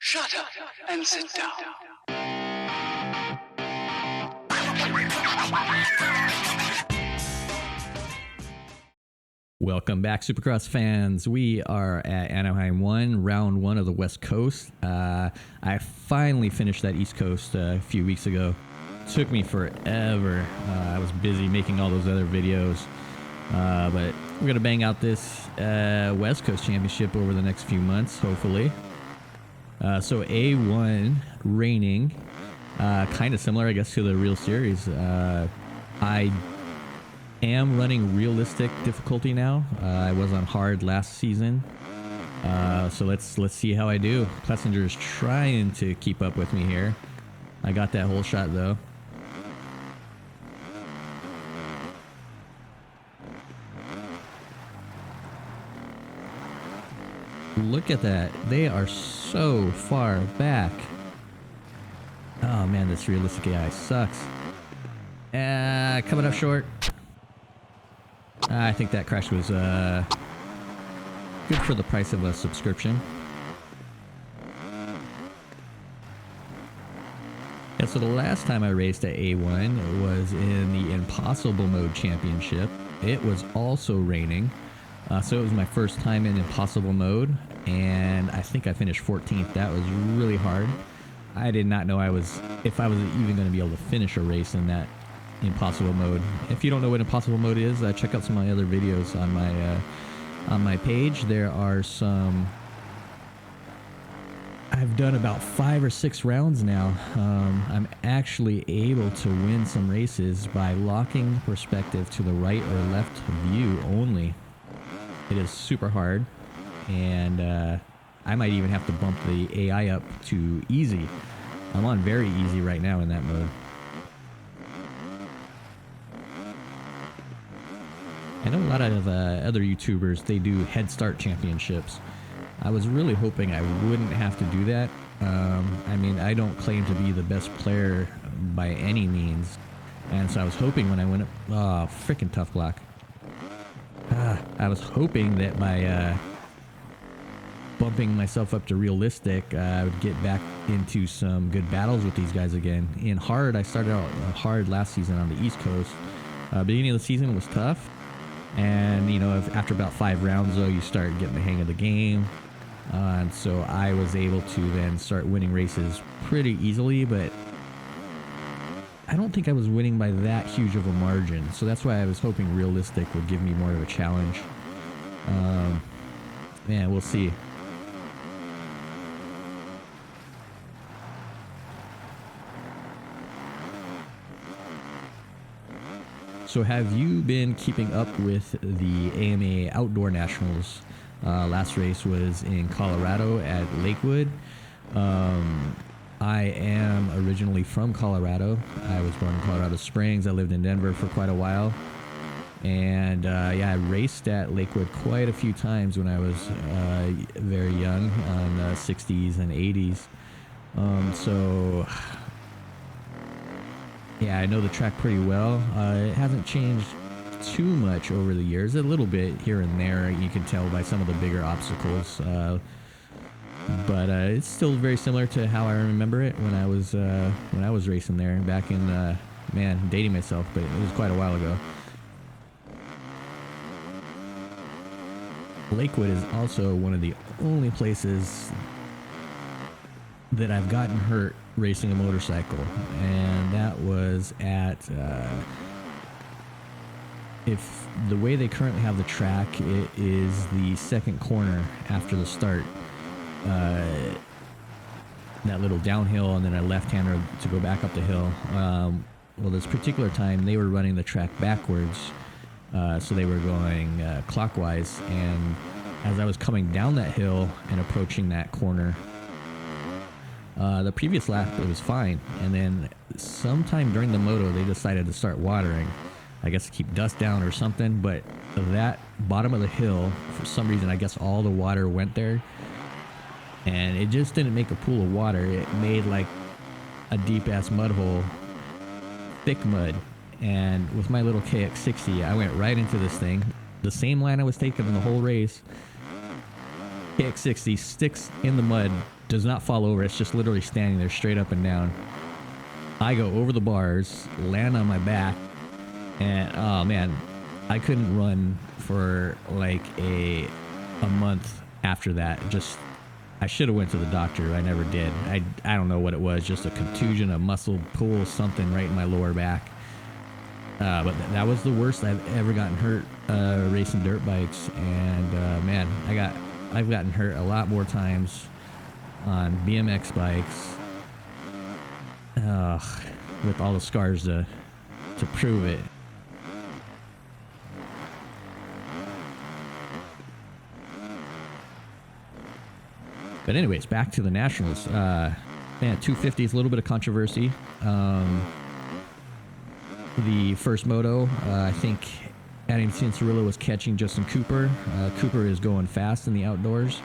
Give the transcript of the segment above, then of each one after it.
Shut up and sit down. Welcome back, Supercross fans. We are at Anaheim 1, round 1 of the West Coast. I finally finished that East Coast a few weeks ago. Took me forever. I was busy making all those other videos. But we're going to bang out this West Coast Championship over the next few months, hopefully. So A1 reigning, kind of similar, I guess, to the real series. I am running realistic difficulty now. I was on hard last season. So let's see how I do. Plessinger's trying to keep up with me here. I got that whole shot though. Look at that. They are so far back. Oh man, this realistic AI sucks. Coming up short. I think that crash was good for the price of a subscription. Yeah, so the last time I raced at A1 was in the Impossible Mode Championship. It was also raining. So it was my first time in Impossible Mode, and I think I finished 14th. That was really hard. I did not know if I was even going to be able to finish a race in that Impossible Mode. If you don't know what Impossible Mode is, check out some of my other videos on my page. There are some. I've done about 5 or 6 rounds now. I'm actually able to win some races by locking perspective to the right or left view only. It is super hard, and I might even have to bump the AI up to easy. I'm on very easy right now in that mode. I know a lot of other YouTubers, they do Head Start Championships. I was really hoping I wouldn't have to do that. I mean, I don't claim to be the best player by any means. And so I was hoping when I went up... Oh, freaking tough block. I was hoping that by bumping myself up to realistic, I would get back into some good battles with these guys again. In hard, I started out hard last season on the East Coast. Beginning of the season was tough. And, you know, after about 5 rounds, though, you start getting the hang of the game. And so I was able to then start winning races pretty easily, but I don't think I was winning by that huge of a margin. So that's why I was hoping realistic would give me more of a challenge. Man, we'll see. So have you been keeping up with the AMA Outdoor Nationals? Last race was in Colorado at Lakewood. I am originally from Colorado. I was born in Colorado Springs. I lived in Denver for quite a while. And yeah, I raced at Lakewood quite a few times when I was very young, on the 60s and 80s. So yeah, I know the track pretty well. It hasn't changed too much over the years. A little bit here and there, you can tell by some of the bigger obstacles. But it's still very similar to how I remember it when I was racing there back in, man, dating myself, but it was quite a while ago. Lakewood is also one of the only places that I've gotten hurt racing a motorcycle, and that was at if the way they currently have the track, it is the second corner after the start. That little downhill and then a left-hander to go back up the hill. Well, this particular time they were running the track backwards, so they were going clockwise, and as I was coming down that hill and approaching that corner, the previous lap it was fine, and then sometime during the moto they decided to start watering, I guess to keep dust down or something. But that bottom of the hill, for some reason, I guess all the water went there, and it just didn't make a pool of water. It made like a deep ass mud hole, thick mud. And with my little KX60, I went right into this thing, the same line I was taking in the whole race. KX60 sticks in the mud does not fall over. It's just literally standing there straight up and down. I go over the bars, land on my back, and oh man, I couldn't run for like a month after that. Just, I should have went to the doctor. I never did. I don't know what it was, just a contusion, a muscle pull, something right in my lower back. But that was the worst I've ever gotten hurt racing dirt bikes. And man, I've gotten hurt a lot more times on BMX bikes. With all the scars to prove it. But anyways, back to the Nationals. Man, 250 is a little bit of controversy. The first moto, I think Addington Cirillo was catching Justin Cooper. Cooper is going fast in the outdoors.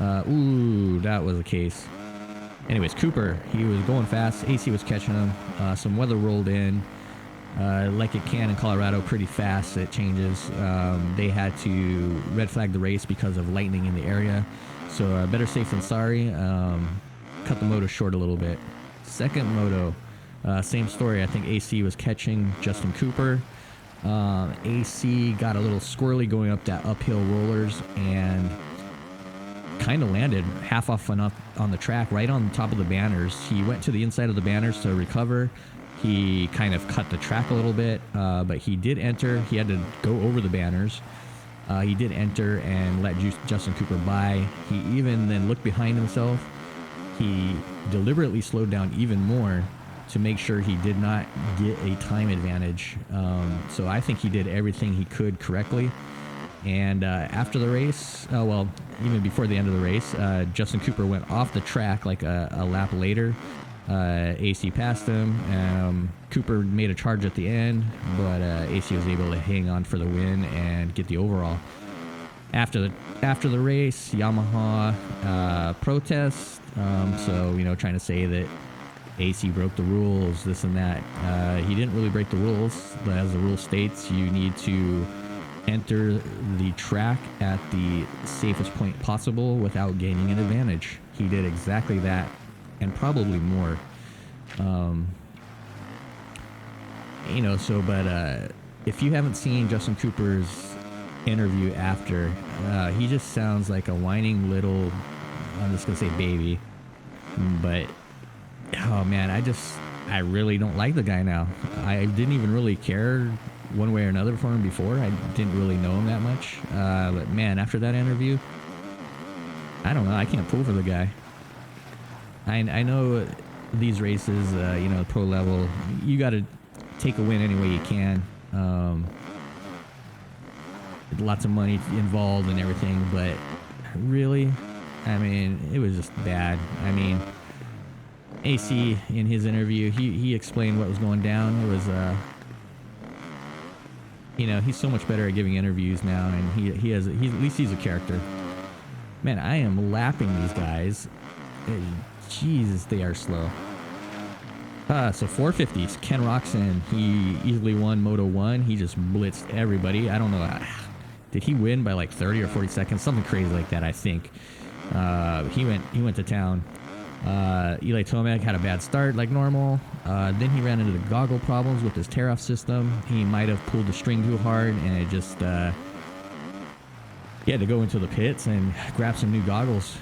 Ooh, that was the case. Anyways, Cooper, he was going fast. AC was catching him. Some weather rolled in. Like it can in Colorado, pretty fast. It changes. They had to red flag the race because of lightning in the area. So better safe than sorry. Cut the moto short a little bit. Second moto, same story. I think AC was catching Justin Cooper. AC got a little squirrely going up that uphill rollers and kind of landed half off and up on the track right on top of the banners. He went to the inside of the banners to recover. He kind of cut the track a little bit, but he did enter. He had to go over the banners. He did enter and let Justin Cooper by. He even then looked behind himself. He deliberately slowed down even more to make sure he did not get a time advantage. So I think he did everything he could correctly. And after the race, well, even before the end of the race, Justin Cooper went off the track like a lap later. AC passed him. Cooper made a charge at the end, but AC was able to hang on for the win and get the overall. After the race, Yamaha protest. So, you know, trying to say that AC broke the rules, this and that. He didn't really break the rules, but as the rule states, you need to enter the track at the safest point possible without gaining an advantage. He did exactly that and probably more. You know, so, but if you haven't seen Justin Cooper's interview after, he just sounds like a whining little, I'm just gonna say baby, but oh man, I really don't like the guy now. I didn't even really care one way or another for him before. I didn't really know him that much. But man, after that interview, I don't know. I can't pull for the guy. I know these races, you know, pro level, you got to take a win any way you can. Lots of money involved and everything, but really, I mean, it was just bad. I mean, AC in his interview, he explained what was going down. It was, you know, he's so much better at giving interviews now, and he at least he's a character. Man, I am lapping these guys. Jesus, they are slow. So 450s. Ken Roxon, he easily won Moto 1. He just blitzed everybody. I don't know. Did he win by like 30 or 40 seconds? Something crazy like that, I think. He went to town. Eli Tomac had a bad start like normal. Then he ran into the goggle problems with his tear-off system. He might have pulled the string too hard, and it just... he had to go into the pits and grab some new goggles,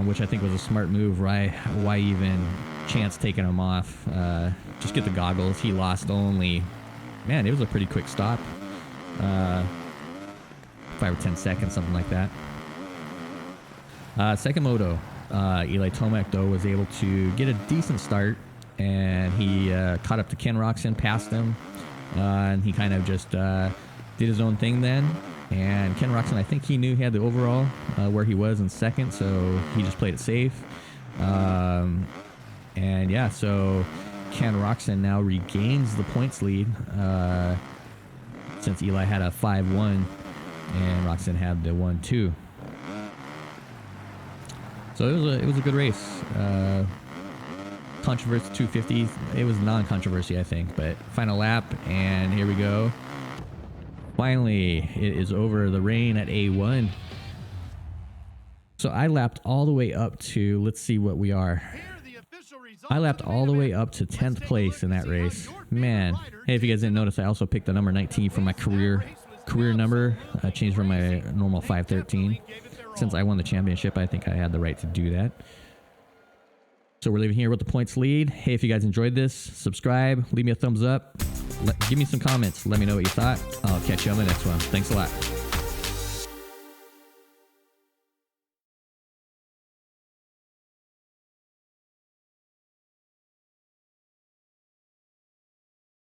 which I think was a smart move. Why even chance taking them off? Just get the goggles. He lost only... Man, it was a pretty quick stop. 5 or 10 seconds, something like that. Second moto, Eli Tomac, though, was able to get a decent start, and he caught up to Ken Roxon, passed him, and he kind of just did his own thing then. And Ken Roxon, I think he knew he had the overall where he was in second, so he just played it safe. And yeah, so Ken Roxon now regains the points lead since Eli had a 5-1 and Roxon had the 1-2. So it was a good race. Controversy 250. It was non-controversy, I think, but final lap, and here we go. Finally, it is over. The rain at A1. So I lapped all the way up to, let's see what we are. I lapped all the way up to 10th place in that race. Man, hey, if you guys didn't notice, I also picked the number 19 for my career number. I changed from my normal 513. Since I won the championship, I think I had the right to do that. So we're leaving here with the points lead. Hey, if you guys enjoyed this, subscribe, leave me a thumbs up, give me some comments, let me know what you thought. I'll catch you on the next one. Thanks a lot.